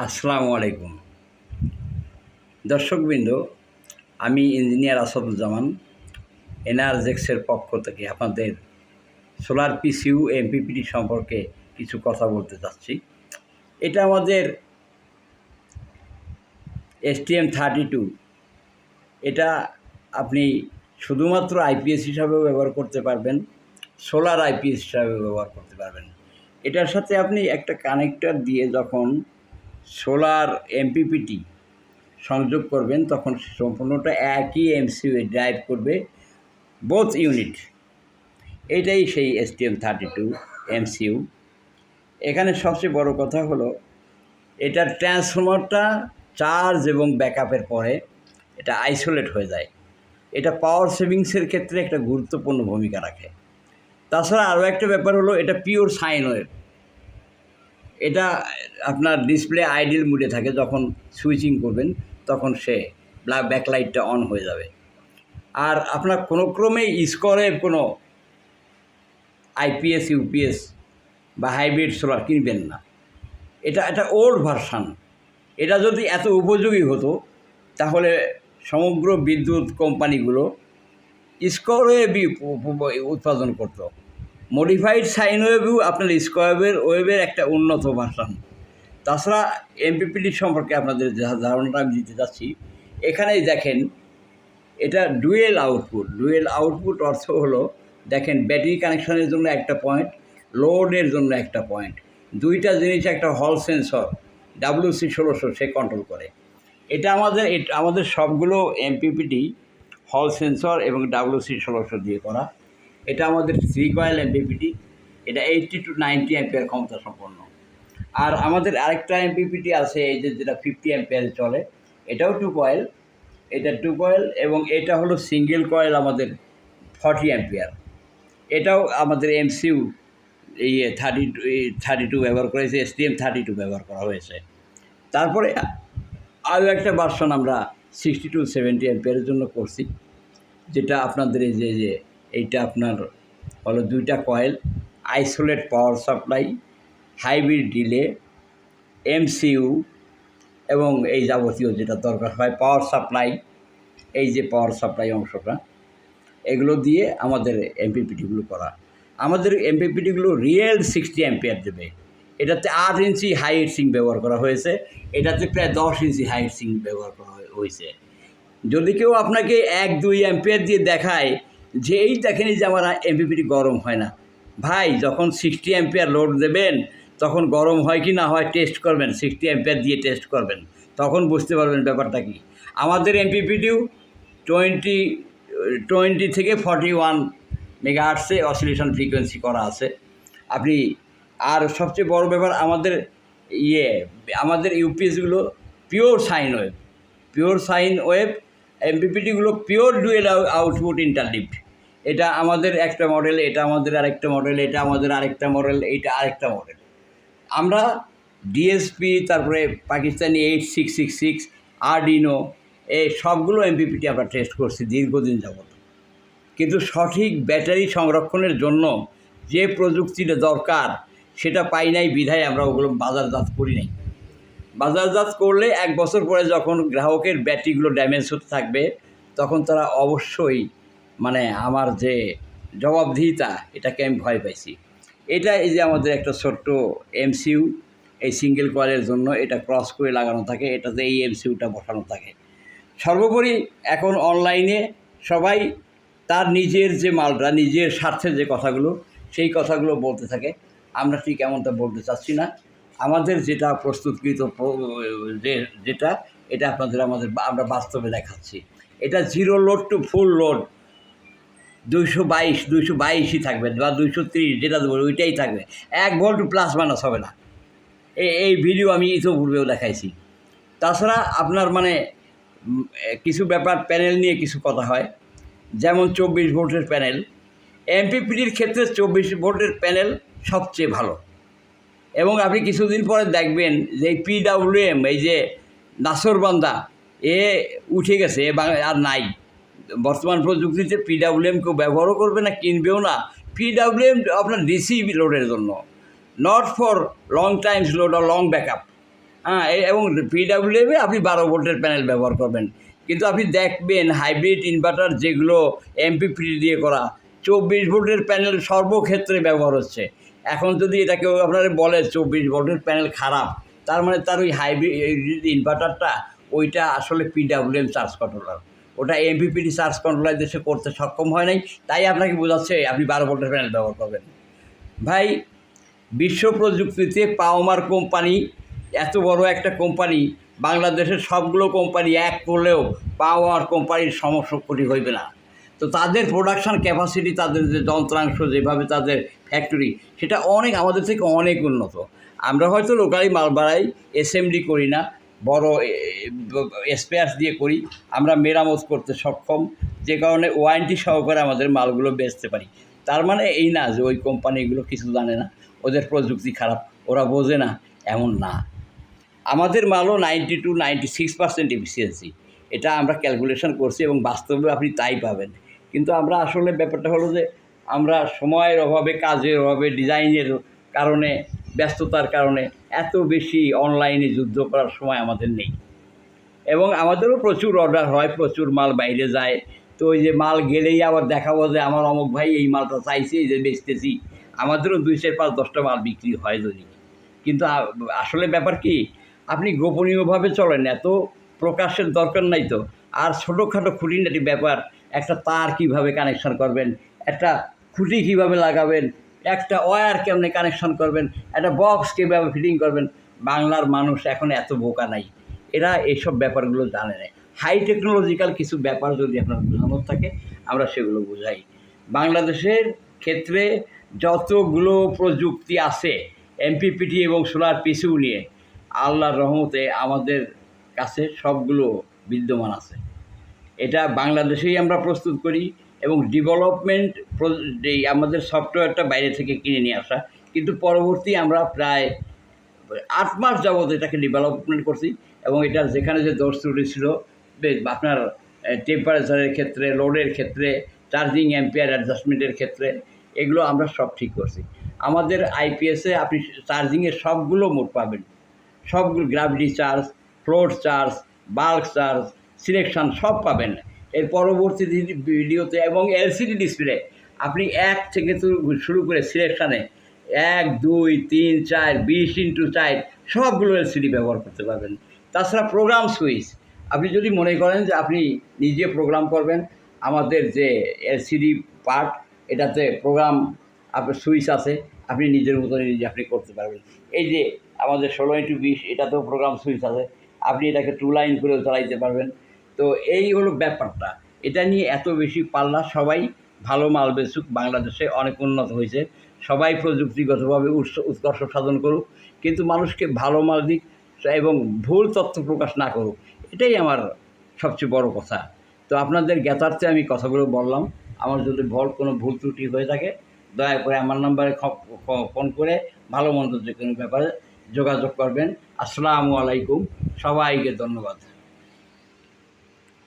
আসসালামু আলাইকুম দর্শকবৃন্দ। আমি ইঞ্জিনিয়ার আসাদুজ্জামান এনার্জেক্সের পক্ষ থেকে আপনাদের সোলার পিসিইউ এমপিপিটি সম্পর্কে কিছু কথা বলতে চাচ্ছি। এটা আমাদের STM32। এটা আপনি শুধুমাত্র আইপিএস হিসাবেও ব্যবহার করতে পারবেন, সোলার আইপিএস হিসাবেও ব্যবহার করতে পারবেন। এটার সাথে আপনি একটা কানেক্টর দিয়ে যখন সোলার এমপিপিটি সংযোগ করবেন তখন সম্পূর্ণটা একই এমসিইউ ড্রাইভ করবে, বোথ ইউনিট। এটাই সেই STM32 এমসিইউ। এখানে সবচেয়ে বড় কথা হলো এটার ট্রান্সফর্মারটা চার্জ এবং ব্যাকআপের পরে এটা আইসোলেট হয়ে যায়। এটা পাওয়ার সেভিংসের ক্ষেত্রে একটা গুরুত্বপূর্ণ ভূমিকা রাখে। তাছাড়া আরও একটা ব্যাপার হলো এটা পিওর সাইন ওয়েভ। এটা আপনার ডিসপ্লে আইডল মুডে থাকে, যখন সুইচিং করবেন তখন সে ব্যাকলাইটটা অন হয়ে যাবে। আর আপনার কোনো ক্রমেই স্কোরের কোনো আইপিএস ইউপিএস বা হাইব্রিড সোলার কিনবেন না। এটা ওল্ড ভার্সান। এটা যদি এত উপযোগী হতো তাহলে সমগ্র বিদ্যুৎ কোম্পানিগুলো স্কোয়ার উৎপাদন করত। মডিফাইড সাইন ওয়েভও আপনার স্কোয়ার ওয়েভের একটা উন্নত ভার্সান। তাছাড়া এমপিপিটি সম্পর্কে আপনাদের যে ধারণাটা আমি দিতে চাচ্ছি, এখানেই দেখেন এটা ডুয়েল আউটপুট অর্থ হলো, দেখেন ব্যাটারি কানেকশনের জন্য একটা পয়েন্ট, লোডের জন্য একটা পয়েন্ট, দুইটা জিনিস একটা হল সেন্সর WC1600 সে কন্ট্রোল করে। এটা আমাদের সবগুলো এমপিপিটি হল সেন্সর এবং WC1600 দিয়ে করা। এটা আমাদের 3 কয়েল এমপিপিটি। এটা 80 to 90 অ্যাম্পিয়ার ক্ষমতা সম্পন্ন। আর আমাদের আরেকটা এমপিপিটি আছে, এই যেটা 50 অ্যাম্পিয়ারে চলে, এটাও 2 কয়েল। এটা 2 কয়েল এবং এটা হলো সিঙ্গেল কয়েল আমাদের 40 অ্যাম্পিয়ার। এটাও আমাদের এমসিইউ 32 ব্যবহার করেছে, STM32 ব্যবহার করা হয়েছে। তারপরে আরও একটা ভার্সন আমরা 60 to 70 অ্যাম্পিয়ারের জন্য করছি, যেটা আপনাদের এই যে এইটা আপনার হলো 2টা coil, isolate power supply, hybrid delay, MCU এবং এই যাবতীয় যেটা দরকার হয় পাওয়ার সাপ্লাই, এই যে পাওয়ার সাপ্লাই অংশটা, এগুলো দিয়ে আমাদের এমপিপিটিগুলো করা। আমাদের এমপিপিটিগুলো রিয়েল 60 অ্যাম্পিয়ার দেবে। এটাতে 8 ইঞ্চি হাইট সিং ব্যবহার করা হয়েছে, এটাতে প্রায় 10 ইঞ্চি হাইট সিং ব্যবহার করা হয়েছে। যদি কেউ আপনাকে 1-2 অ্যাম্পিয়ার দিয়ে দেখায় যে এই দেখেনি যে আমার এমপিপিটি গরম হয় না, ভাই যখন 60 অ্যাম্পিয়ার লোড দেবেন তখন গরম হয় কি না হয় টেস্ট করবেন, 60 অ্যাম্পিয়ার দিয়ে টেস্ট করবেন, তখন বুঝতে পারবেন ব্যাপারটা কী। আমাদের এমপিপিটিও 20 থেকে 41 মেগাহার্টসে অসিলেশন ফ্রিকোয়েন্সি করা আছে। আপনি আর সবচেয়ে বড় ব্যাপার, আমাদের ইউপিএসগুলো পিওর সাইন ওয়েভ, এমপিপিটিগুলো পিওর ডুয়েল আউটপুট ইন্টারলিভড। এটা আমাদের একটা মডেল, এটা আমাদের আরেকটা মডেল, এটা আমাদের আরেকটা মডেল, এইটা আরেকটা মডেল। আমরা ডিএসপি, তারপরে পাকিস্তানি 8666, আরডিনো, এই সবগুলো এমপিপিটি আমরা টেস্ট করছি দীর্ঘদিন যাবত। কিন্তু সঠিক ব্যাটারি সংরক্ষণের জন্য যে প্রযুক্তিটা দরকার সেটা পাই নাই, বিধায় আমরা ওগুলো বাজারজাত করি নাই। বাজারজাত করলে 1 বছর পরে যখন গ্রাহকের ব্যাটারিগুলো ড্যামেজ হতে থাকবে তখন তারা অবশ্যই আমার যে জবাবদিহিতা, এটাকে আমি ভয় পাইছি। এটা এই যে আমাদের একটা ছোট্ট এমসিইউ, এই সিঙ্গেল কয়েলের জন্য এটা ক্রস করে লাগানো থাকে, এটাতে এই এমসিইউটা বসানো থাকে। সর্বোপরি এখন অনলাইনে সবাই তার নিজের যে মালটা, নিজের স্বার্থের যে কথাগুলো, সেই কথাগুলো বলতে থাকে। আমরা ঠিক এমনটা বলতে চাচ্ছি না। আমাদের যেটা প্রস্তুতকৃত যেটা এটা আমরা বাস্তবে দেখাচ্ছি। এটা 0 লোড টু ফুল লোড 222ই থাকবে বা 230, যেটা দেবো ওইটাই থাকবে। 1 ভোল্ট প্লাস মাইনাস হবে না। এই ভিডিও আমি ইতিপূর্বেও দেখাইছি। তাছাড়া আপনার কিছু ব্যাপার প্যানেল নিয়ে কিছু কথা হয়, যেমন 24 ভোল্টের প্যানেল। এমপিপিটির ক্ষেত্রে 24 ভোল্টের প্যানেল সবচেয়ে ভালো। এবং আপনি কিছুদিন পরে দেখবেন যে এই PWM, এই যে নাসরবান্দা, উঠে গেছে, আর নাই। বর্তমান প্রযুক্তিতে PWM কেউ ব্যবহারও করবে না, কিনবেও না। PWM আপনার ডিসি লোডের জন্য, not for long times load আর লং ব্যাকআপ। হ্যাঁ, এবং পিডাব্লিউএমে আপনি 12 ভোল্টের প্যানেল ব্যবহার করবেন। কিন্তু আপনি দেখবেন হাইব্রিড ইনভার্টার যেগুলো এমপিপিটি দিয়ে করা 24 ভোল্টের প্যানেল সর্বক্ষেত্রে ব্যবহার হচ্ছে। এখন যদি এটা কেউ আপনারা বলে 24 ভোল্টের প্যানেল খারাপ, তার মানে তার ওই হাইব্রিড ইনভার্টারটা ওইটা আসলে পিডাব্লিউএম চার্জ কন্ট্রোলার, ওটা এমপিপিটি চার্জ কন্ট্রোলার দেশে করতে সক্ষম হয় নাই, তাই আপনাকে বোঝাচ্ছে আপনি 12 ভোল্টের প্যানেল ব্যবহার করবেন। ভাই, বিশ্ব প্রযুক্তিতে পাওমার কোম্পানি এত বড় একটা কোম্পানি, বাংলাদেশের সবগুলো কোম্পানি এক করলেও পাওয়ার কোম্পানির সমকক্ষ হইবে না। তো তাদের প্রোডাকশান ক্যাপাসিটি, তাদের যে যন্ত্রাংশ, যেভাবে তাদের ফ্যাক্টরি, সেটা অনেক আমাদের থেকে অনেক উন্নত। আমরা হয়তো লোকালি মাল বাড়াই, এসএমডি করি না, বড় স্পেয়ার্স দিয়ে করি, আমরা মেরামত করতে সক্ষম, যে কারণে ওয়ারেন্টি সহকারে আমাদের মালগুলো বেচতে পারি। তার মানে এই না যে ওই কোম্পানিগুলো কিছু জানে না, ওদের প্রযুক্তি খারাপ, ওরা বোঝে না, এমন না। আমাদের মালও 92-96% এফিসিয়েন্সি, এটা আমরা ক্যালকুলেশন করছি এবং বাস্তবে আপনি তাই পাবেন। কিন্তু আমরা আসলে ব্যাপারটা হলো যে আমরা সময়ের অভাবে, কাজের অভাবে, ডিজাইনের কারণে, ব্যস্ততার কারণে এত বেশি অনলাইনে যুদ্ধ করার সময় আমাদের নেই। এবং আমাদেরও প্রচুর অর্ডার হয়, প্রচুর মাল বাইরে যায়। তো ওই যে মাল গেলেই আবার দেখাবো যে আমার অমুক ভাই এই মালটা চাইছে, এই যে বেচতেছি। আমাদেরও 2, 4, 5, 10টা মাল বিক্রি হয় যদি। কিন্তু আসলে ব্যাপার কি, আপনি গোপনীয়ভাবে চলেন, এত প্রকাশের দরকার নাই তো। আর ছোটোখাটো খুঁটিনাটি ব্যাপার, একটা তার কীভাবে কানেকশান করবেন, একটা খুঁটি কীভাবে লাগাবেন, একটা ওয়্যার কেমনে কানেকশান করবেন, একটা বক্স কীভাবে ফিটিং করবেন, বাংলার মানুষ এখন এত বোকা নাই, এরা এইসব ব্যাপারগুলো জানে না। হাই টেকনোলজিক্যাল কিছু ব্যাপার যদি আপনার বোঝানোর থাকে, আমরা সেগুলো বোঝাই। বাংলাদেশের ক্ষেত্রে যতগুলো প্রযুক্তি আছে এমপিপিটি এবং সোলার পিসিউ নিয়ে, আল্লাহর রহমতে আমাদের কাছে সবগুলো বিদ্যমান আছে। এটা বাংলাদেশেই আমরা প্রস্তুত করি এবং ডেভেলপমেন্ট, আমাদের সফটওয়্যারটা বাইরে থেকে কিনে নিয়ে আসা, কিন্তু পরবর্তী আমরা প্রায় 8 মাস যাবৎ এটাকে ডেভেলপমেন্ট করছি এবং এটার যেখানে যে দোষ ত্রুটি ছিল, আপনার টেম্পারেচারের ক্ষেত্রে, লোডের ক্ষেত্রে, চার্জিং অ্যাম্পিয়ার অ্যাডজাস্টমেন্টের ক্ষেত্রে, এগুলো আমরা সব ঠিক করছি। আমাদের আইপিএসে আপনি চার্জিংয়ের সবগুলো মোড পাবেন, সবগুলো, gravity charge, float charge, bulk charge, selection সব পাবেন এর পরবর্তী ভিডিওতে। এবং এলসিডি ডিসপ্লে আপনি 1 থেকে শুরু করে সিলেকশানে 1, 2, 3, 4, 20x4 সবগুলো এলসিডি ব্যবহার করতে পারবেন। তাছাড়া প্রোগ্রাম সুইচ, আপনি যদি মনে করেন যে আপনি নিজে প্রোগ্রাম করবেন, আমাদের যে এলসিডি পার্ট, এটাতে প্রোগ্রাম আপনার সুইচ আছে, আপনি নিজের মতো নিজে আপনি করতে পারবেন। এই যে আমাদের 16x20, এটাতেও প্রোগ্রাম সুইচ আছে, আপনি এটাকে 2 লাইন করেও চালাইতে পারবেন। তো এই হলো ব্যাপারটা, এটা নিয়ে এত বেশি পাল্লা। সবাই ভালো মাল বেচুক, বাংলাদেশে অনেক উন্নত হয়েছে, সবাই প্রযুক্তিগতভাবে উৎকর্ষ সাধন করুক, কিন্তু মানুষকে ভালো মাল দিক এবং ভুল তথ্য প্রকাশ না করুক, এটাই আমার সবচেয়ে বড় কথা। তো আপনাদের জ্ঞাতার্থে আমি কথাগুলো বললাম। আমার যদি কোনো ভুল ত্রুটি হয়ে থাকে, দয়া করে আমার নাম্বারে ফোন করে ভালো মন্দ যে কোনো ব্যাপারে যোগাযোগ করবেন। আসসালামু আলাইকুম, সবাইকে ধন্যবাদ।